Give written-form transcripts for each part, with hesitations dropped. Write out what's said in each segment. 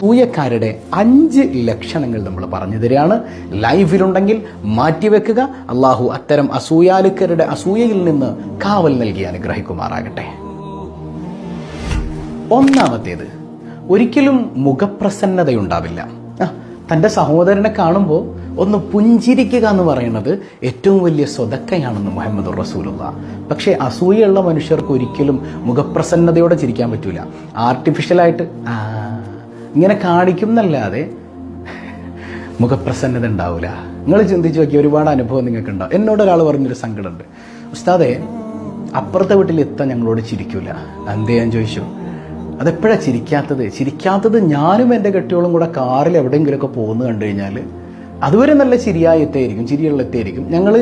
അസൂയക്കാരുടെ 5 ലക്ഷണങ്ങൾ നമ്മൾ പറഞ്ഞു തരികയാണ്. ലൈവിലുണ്ടെങ്കിൽ മാറ്റിവെക്കുക. അള്ളാഹു അത്തരം അസൂയാലുക്കരുടെ അസൂയയിൽ നിന്ന് കാവൽ നൽകി അനുഗ്രഹിക്കുമാറാകട്ടെ. ഒന്നാമത്തേത്, ഒരിക്കലും മുഖപ്രസന്നതയുണ്ടാവില്ല. തൻ്റെ സഹോദരനെ കാണുമ്പോൾ ഒന്ന് പുഞ്ചിരിക്കുക എന്ന് പറയുന്നത് ഏറ്റവും വലിയ സ്വതക്കയാണെന്ന് മുഹമ്മദ് റസൂലുള്ളാഹ്. പക്ഷേ അസൂയുള്ള മനുഷ്യർക്ക് ഒരിക്കലും മുഖപ്രസന്നതയോടെ ചിരിക്കാൻ പറ്റൂല. ആർട്ടിഫിഷ്യലായിട്ട് ഇങ്ങനെ കാണിക്കും എന്നല്ലാതെ മുഖപ്രസന്നത ഉണ്ടാവില്ല. നിങ്ങൾ ചിന്തിച്ച് നോക്കി, ഒരുപാട് അനുഭവം നിങ്ങൾക്ക് ഉണ്ടാവും. എന്നോട് ഒരാൾ പറഞ്ഞൊരു സങ്കടമുണ്ട്, ഉസ്താദേ അപ്പുറത്തെ വീട്ടിൽ എത്താൻ ഞങ്ങളോട് ചിരിക്കൂല. എന്തേ ഞാൻ ചോദിച്ചു. അതെപ്പോഴാണ് ചിരിക്കാത്തത് ഞാനും എൻ്റെ കെട്ടിയോളും കൂടെ കാറിൽ എവിടെയെങ്കിലുമൊക്കെ പോകുന്നു കണ്ടു കഴിഞ്ഞാൽ അതുവരെ നല്ല ചിരിയായി ചിരിയുള്ള എത്തിയായിരിക്കും. ഞങ്ങൾ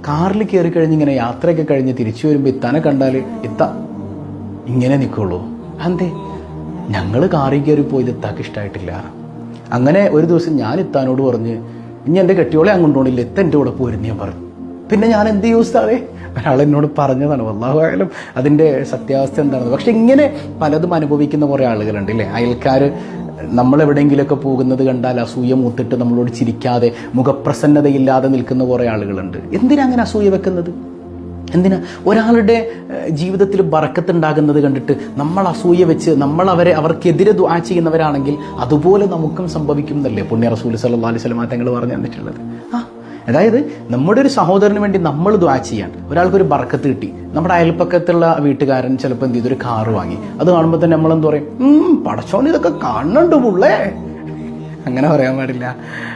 കാറിൽ കയറി കഴിഞ്ഞ് ഇങ്ങനെ യാത്രയൊക്കെ കഴിഞ്ഞ് തിരിച്ചു വരുമ്പോൾ ഇത്താനെ കണ്ടാൽ ഇങ്ങനെ നിൽക്കുള്ളൂ. അന്തേ ഞങ്ങൾ കാറിൽ കയറി പോയത് ഇത്താക്ക് ഇഷ്ടമായിട്ടില്ല. അങ്ങനെ ഒരു ദിവസം ഞാൻ ഇത്താനോട് പറഞ്ഞ് ഇനി എൻ്റെ കെട്ടിയോളെ അങ്ങോട്ട് പോകണില്ല, ഇത്ത എൻ്റെ കൂടെ പോരുന്ന് ഞാൻ പറഞ്ഞു. പിന്നെ ഞാൻ എന്ത് യൂസാവേ, ഒരാളെന്നോട് പറഞ്ഞതാണ്. വല്ലാഹു ആയാലും അതിൻ്റെ സത്യാവസ്ഥ എന്താണെന്ന്. പക്ഷെ ഇങ്ങനെ പലതും അനുഭവിക്കുന്ന കുറേ ആളുകളുണ്ട് അല്ലേ. അയൽക്കാർ നമ്മളെവിടെയെങ്കിലുമൊക്കെ പോകുന്നത് കണ്ടാൽ അസൂയ മൂത്തിട്ട് നമ്മളോട് ചിരിക്കാതെ മുഖപ്രസന്നതയില്ലാതെ നിൽക്കുന്ന കുറേ ആളുകളുണ്ട്. എന്തിനാ അങ്ങനെ അസൂയ വെക്കുന്നത്? എന്തിനാ? ഒരാളുടെ ജീവിതത്തിൽ ബറക്കത്തുണ്ടാകുന്നത് കണ്ടിട്ട് നമ്മൾ അസൂയ വെച്ച് അവർക്കെതിരെ ദുആ ചെയ്യുന്നവരാണെങ്കിൽ അതുപോലെ നമുക്കും സംഭവിക്കും എന്നല്ലേ പുണ്യ റസൂൽ സല്ലല്ലാഹു അലൈഹി വസല്ലം തങ്ങൾ പറഞ്ഞു തന്നിട്ടുള്ളത്. അതായത് നമ്മുടെ ഒരു സഹോദരന് വേണ്ടി നമ്മൾ ദുആ ചെയ്യാൻ, ഒരാൾക്കൊരു ബർക്കത്ത് കിട്ടി, നമ്മുടെ അയൽപ്പക്കത്തുള്ള വീട്ടുകാരൻ ചിലപ്പോൾ എന്ത് ചെയ്തൊരു കാറ് വാങ്ങി, അത് കാണുമ്പോൾ തന്നെ നമ്മളെന്ത് പറയും, പടച്ചോൻ ഇതൊക്കെ കാണുന്നുണ്ട് പുള്ളേ. അങ്ങനെ പറയാൻ പാടില്ല.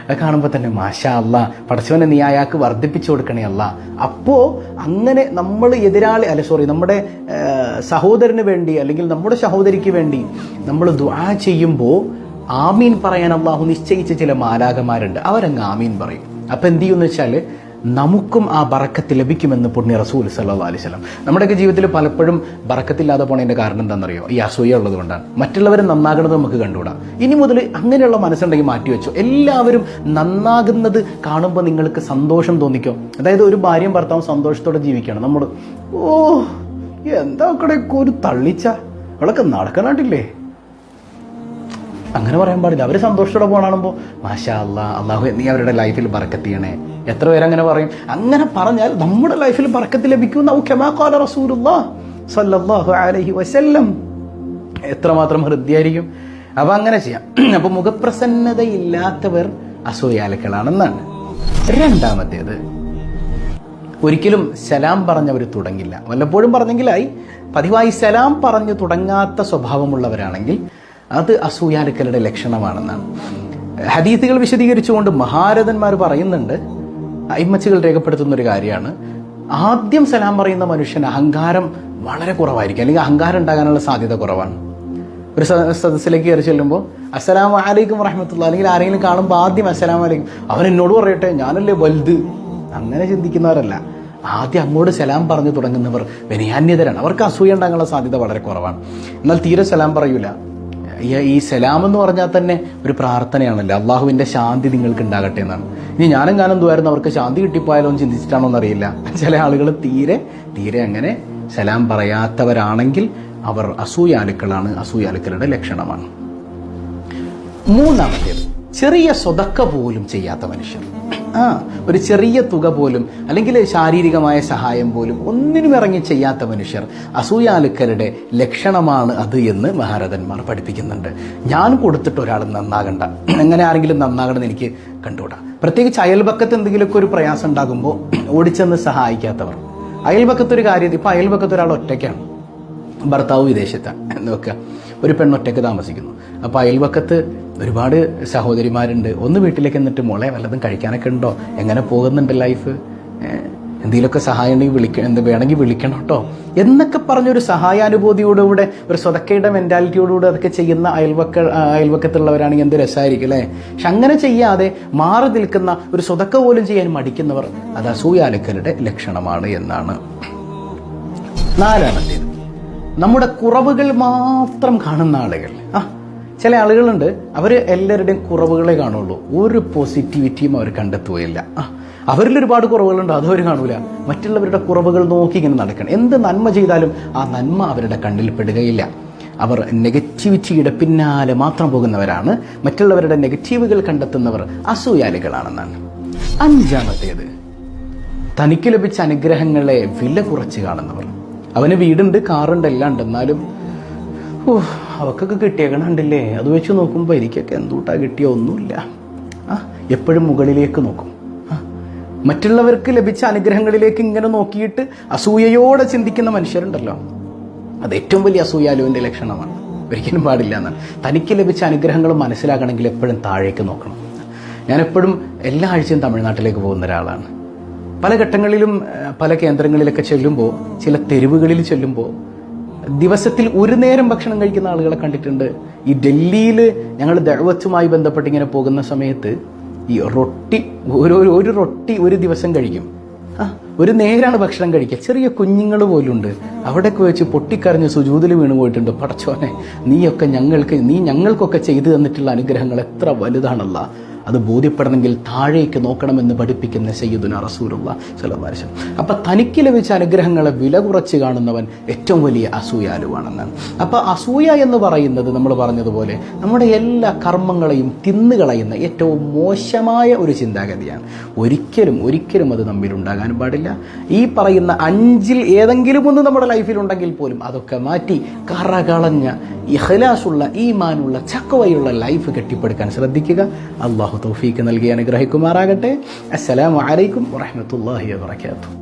അത് കാണുമ്പോൾ തന്നെ മാഷാ അല്ലാ, പടച്ചോനെ നീ അയാൾക്ക് വർദ്ധിപ്പിച്ചു കൊടുക്കണേ അല്ലാ. അപ്പോൾ അങ്ങനെ നമ്മൾ നമ്മുടെ സഹോദരന് വേണ്ടി അല്ലെങ്കിൽ നമ്മുടെ സഹോദരിക്ക് വേണ്ടി നമ്മൾ ദുആ ചെയ്യുമ്പോൾ ആമീൻ പറയാൻ അല്ലാഹു നിശ്ചയിച്ച ചില മാലാഖമാരുണ്ട്. അവരങ്ങ് ആമീൻ പറയും. അപ്പം എന്ത് ചെയ്യുമെന്ന് വെച്ചാൽ നമുക്കും ആ ബറക്കത്ത് ലഭിക്കുമെന്ന് പുണ്യ റസൂൽ സല്ലല്ലാഹു അലൈഹി വസല്ലം. നമ്മുടെയൊക്കെ ജീവിതത്തിൽ പലപ്പോഴും ബറക്കത്തില്ലാതെ പോണതിൻ്റെ കാരണം എന്താണെന്നറിയോ? ഈ അസൂയ ഉള്ളത് കൊണ്ടാണ്. മറ്റുള്ളവർ നന്നാകുന്നത് നമുക്ക് കണ്ടുകൂടാ. ഇനി മുതൽ അങ്ങനെയുള്ള മനസ്സുണ്ടെങ്കിൽ മാറ്റിവെച്ചോ. എല്ലാവരും നന്നാകുന്നത് കാണുമ്പോൾ നിങ്ങൾക്ക് സന്തോഷം തോന്നിക്കോ. അതായത് ഒരു ഭാര്യയും ഭർത്താവും സന്തോഷത്തോടെ ജീവിക്കണം. നമ്മൾ എന്താ ഒരു തള്ളിച്ച അവളൊക്കെ നടക്കണാട്ടില്ലേ, അങ്ങനെ പറയാൻ പാടില്ല. അവർ സന്തോഷത്തോടെ പോകണാണുമ്പോൾ മാഷാ അല്ലാ, അള്ളാഹു നീ അവരുടെ ലൈഫിൽ ബറക്കത്ത് ചെയ്യണേ. എത്ര പേര് അങ്ങനെ പറയും? അങ്ങനെ പറഞ്ഞാൽ നമ്മുടെ ലൈഫിൽ ബറക്കത്ത് ലഭിക്കുന്ന കമാ ഖാല റസൂലുള്ളാഹി സ്വല്ലല്ലാഹു അലൈഹി വസല്ലം. എത്രമാത്രം ഹൃദ്യമായിരിക്കും. അപ്പം അങ്ങനെ ചെയ്യാം. അപ്പം മുഖപ്രസന്നതയില്ലാത്തവർ അസൂയാലുക്കളാണെന്നാണ്. രണ്ടാമത്തേത്, ഒരിക്കലും സലാം പറഞ്ഞവർ തുടങ്ങില്ല. വല്ലപ്പോഴും പറഞ്ഞെങ്കിലായി. പതിവായി സലാം പറഞ്ഞു തുടങ്ങാത്ത സ്വഭാവമുള്ളവരാണെങ്കിൽ അത് അസൂയാലുക്കളുടെ ലക്ഷണമാണെന്നാണ് ഹദീസുകൾ വിശദീകരിച്ചുകൊണ്ട് മഹാരഥന്മാർ പറയുന്നുണ്ട്. അയിമ്മച്ചുകൾ രേഖപ്പെടുത്തുന്ന ഒരു കാര്യമാണ്, ആദ്യം സലാം പറയുന്ന മനുഷ്യൻ അഹങ്കാരം വളരെ കുറവായിരിക്കും, അല്ലെങ്കിൽ അഹങ്കാരം ഉണ്ടാകാനുള്ള സാധ്യത കുറവാണ്. ഒരു സദസ്സിലേക്ക് കയറി ചെല്ലുമ്പോൾ അസ്സലാമു അലൈക്കും വറഹ്മത്തുള്ളാഹി, അല്ലെങ്കിൽ ആരെങ്കിലും കാണുമ്പോൾ ആദ്യം അസ്സലാമു അലൈക്കും, അവൻ എന്നോട് പറയട്ടെ ഞാനല്ലേ വലുത്, അങ്ങനെ ചിന്തിക്കുന്നവരല്ല. ആദ്യം അങ്ങോട്ട് സലാം പറഞ്ഞു തുടങ്ങുന്നവർ വിനയാന്യതരാണ്. അവർക്ക് അസൂയ ഉണ്ടാകാനുള്ള സാധ്യത വളരെ കുറവാണ്. എന്നാൽ തീരെ സലാം പറയൂല. ഈ സലാം എന്ന് പറഞ്ഞാൽ തന്നെ ഒരു പ്രാർത്ഥനയാണല്ലോ, അള്ളാഹുവിൻ്റെ ശാന്തി നിങ്ങൾക്ക് ഉണ്ടാകട്ടെ എന്നാണ്. ഇനി ഞാനും ദുആയിരുന്നു അവർക്ക് ശാന്തി കിട്ടിപ്പോയാലോ എന്ന് ചിന്തിച്ചിട്ടാണോ എന്നറിയില്ല. ചില ആളുകൾ തീരെ അങ്ങനെ സലാം പറയാത്തവരാണെങ്കിൽ അവർ അസൂയാലുക്കളാണ്, അസൂയാലുക്കളുടെ ലക്ഷണമാണ്. മൂന്നാമത്തേത്, ചെറിയ സ്വതക്ക പോലും ചെയ്യാത്ത മനുഷ്യർ. ഒരു ചെറിയ തുക പോലും അല്ലെങ്കിൽ ശാരീരികമായ സഹായം പോലും ഒന്നിനും ഇറങ്ങി ചെയ്യാത്ത മനുഷ്യർ അസൂയാലുക്കളുടെ ലക്ഷണമാണ് അത് എന്ന് മഹാരഥന്മാർ പഠിപ്പിക്കുന്നുണ്ട്. ഞാൻ കൊടുത്തിട്ട് ഒരാൾ നന്നാകണ്ട, എങ്ങനെ ആരെങ്കിലും നന്നാകണമെന്ന് എനിക്ക് കണ്ടുകൂടാ. പ്രത്യേകിച്ച് അയൽപക്കത്ത് എന്തെങ്കിലുമൊക്കെ ഒരു പ്രയാസം ഉണ്ടാകുമ്പോൾ ഓടിച്ചെന്ന് സഹായിക്കാത്തവർ. അയൽപക്കത്തൊരു കാര്യം, ഇപ്പം അയൽപക്കത്ത് ഒരാൾ ഒറ്റയ്ക്കാണ്, ഭർത്താവ് വിദേശത്താണ് എന്ന് വെക്കുക, ഒരു പെണ്ണൊറ്റയ്ക്ക് താമസിക്കുന്നു. അപ്പോൾ അയൽപക്കത്ത് ഒരുപാട് സഹോദരിമാരുണ്ട്. ഒന്ന് വീട്ടിലേക്ക് എന്നിട്ട് മോളെ വല്ലതും കഴിക്കാനൊക്കെ ഉണ്ടോ, എങ്ങനെ പോകുന്നുണ്ട് ലൈഫ്, എന്തെങ്കിലുമൊക്കെ സഹായം ഉണ്ടെങ്കിൽ വേണമെങ്കിൽ വിളിക്കണം കേട്ടോ എന്നൊക്കെ പറഞ്ഞൊരു സഹായാനുഭൂതിയോടുകൂടെ ഒരു സ്വതക്കയുടെ മെൻറ്റാലിറ്റിയോടുകൂടെ അതൊക്കെ ചെയ്യുന്ന അയൽവക്കത്തുള്ളവരാണെങ്കിൽ എന്ത് രസമായിരിക്കും അല്ലേ. പക്ഷെ അങ്ങനെ ചെയ്യാതെ മാറി നിൽക്കുന്ന, ഒരു സ്വതക്ക പോലും ചെയ്യാൻ മടിക്കുന്നവർ അത് അസൂയാലുക്കളുടെ ലക്ഷണമാണ് എന്നാണ്. നാലാമത്തേത്, നമ്മുടെ കുറവുകൾ മാത്രം കാണുന്ന ആളുകൾ. ചില ആളുകളുണ്ട്, അവർ എല്ലാവരുടെയും കുറവുകളെ കാണുള്ളൂ, ഒരു പോസിറ്റിവിറ്റിയും അവർ കണ്ടെത്തുകയില്ല. അവരിൽ ഒരുപാട് കുറവുകളുണ്ട്, അതവർ കാണൂല. മറ്റുള്ളവരുടെ കുറവുകൾ നോക്കി ഇങ്ങനെ നടക്കണം. എന്ത് നന്മ ചെയ്താലും ആ നന്മ അവരുടെ കണ്ണിൽ പെടുകയില്ല. അവർ നെഗറ്റിവിറ്റിയുടെ പിന്നാലെ മാത്രം പോകുന്നവരാണ്. മറ്റുള്ളവരുടെ നെഗറ്റീവുകൾ കണ്ടെത്തുന്നവർ അസൂയാലികളാണെന്നാണ്. 5-ാമത്തേത്, തനിക്ക് ലഭിച്ച അനുഗ്രഹങ്ങളെ വില കുറച്ച് കാണുന്നവർ. അവന് വീടുണ്ട്, കാറുണ്ട്, എല്ലാം ഉണ്ട്, എന്നാലും അവക്കൊക്കെ കിട്ടിയേക്കണുണ്ടല്ലേ, അത് വെച്ച് നോക്കുമ്പോൾ എനിക്കൊക്കെ എന്തുട്ടാ കിട്ടിയ ഒന്നുമില്ല. എപ്പോഴും മുകളിലേക്ക് നോക്കും. മറ്റുള്ളവർക്ക് ലഭിച്ച അനുഗ്രഹങ്ങളിലേക്ക് ഇങ്ങനെ നോക്കിയിട്ട് അസൂയയോടെ ചിന്തിക്കുന്ന മനുഷ്യരുണ്ടല്ലോ, അത് ഏറ്റവും വലിയ അസൂയാലുവിൻ്റെ ലക്ഷണമാണ്. ഒരിക്കലും പാടില്ല എന്നാണ്. തനിക്ക് ലഭിച്ച അനുഗ്രഹങ്ങൾ മനസ്സിലാക്കണമെങ്കിൽ എപ്പോഴും താഴേക്ക് നോക്കണം. ഞാനെപ്പോഴും എല്ലാ ആഴ്ചയും തമിഴ്നാട്ടിലേക്ക് പോകുന്ന ഒരാളാണ്. പല ഘട്ടങ്ങളിലും പല കേന്ദ്രങ്ങളിലൊക്കെ ചെല്ലുമ്പോൾ, ചില തെരുവുകളിൽ ചെല്ലുമ്പോൾ ദിവസത്തിൽ ഒരു നേരം ഭക്ഷണം കഴിക്കുന്ന ആളുകളെ കണ്ടിട്ടുണ്ട്. ഈ ഡൽഹിയിൽ ഞങ്ങൾ ദഅവത്തുമായി ബന്ധപ്പെട്ട് ഇങ്ങനെ പോകുന്ന സമയത്ത് ഈ റൊട്ടി, ഒരു റൊട്ടി ഒരു ദിവസം കഴിക്കും. ഒരു നേരാണ് ഭക്ഷണം കഴിക്കുക. ചെറിയ കുഞ്ഞുങ്ങൾ പോലുണ്ട്. അവിടെയൊക്കെ വെച്ച് പൊട്ടിക്കരഞ്ഞ് സുജൂദിൽ വീണ് പോയിട്ടുണ്ട്. പടച്ചോനെ, നീ ഞങ്ങൾക്കൊക്കെ ചെയ്തു തന്നിട്ടുള്ള അനുഗ്രഹങ്ങൾ എത്ര വലുതാണല്ല. അത് ബോധ്യപ്പെടണമെങ്കിൽ താഴേക്ക് നോക്കണമെന്ന് പഠിപ്പിക്കുന്ന സയ്യിദുനാ റസൂലുള്ളാഹി സ്വല്ലല്ലാഹു അലൈഹി വസല്ലം. അപ്പം തനിക്ക് ലഭിച്ച അനുഗ്രഹങ്ങളെ വില കുറച്ച് കാണുന്നവൻ ഏറ്റവും വലിയ അസൂയാലുവാണെന്നാണ്. അപ്പം അസൂയ എന്ന് പറയുന്നത് നമ്മൾ പറഞ്ഞതുപോലെ നമ്മുടെ എല്ലാ കർമ്മങ്ങളെയും തിന്നുകളയുന്ന ഏറ്റവും മോശമായ ഒരു ചിന്താഗതിയാണ്. ഒരിക്കലും അത് നമ്മിൽ ഉണ്ടാകാൻ പാടില്ല. ഈ പറയുന്ന 5-ൽ ഏതെങ്കിലും ഒന്ന് നമ്മുടെ ലൈഫിലുണ്ടെങ്കിൽ പോലും അതൊക്കെ മാറ്റി കറകളഞ്ഞ ഇഖ്ലാസുള്ള, ഈമാനുള്ള, ചക്കവയുള്ള ലൈഫ് കെട്ടിപ്പടുക്കാൻ ശ്രദ്ധിക്കുക. അല്ലാഹു തൗഫീഖ് നൽകി അനുഗ്രഹിക്കുമാറാകട്ടെ. അസ്സലാമു അലൈക്കും വറഹ്മത്തുള്ളാഹി വബറകാതുഹു.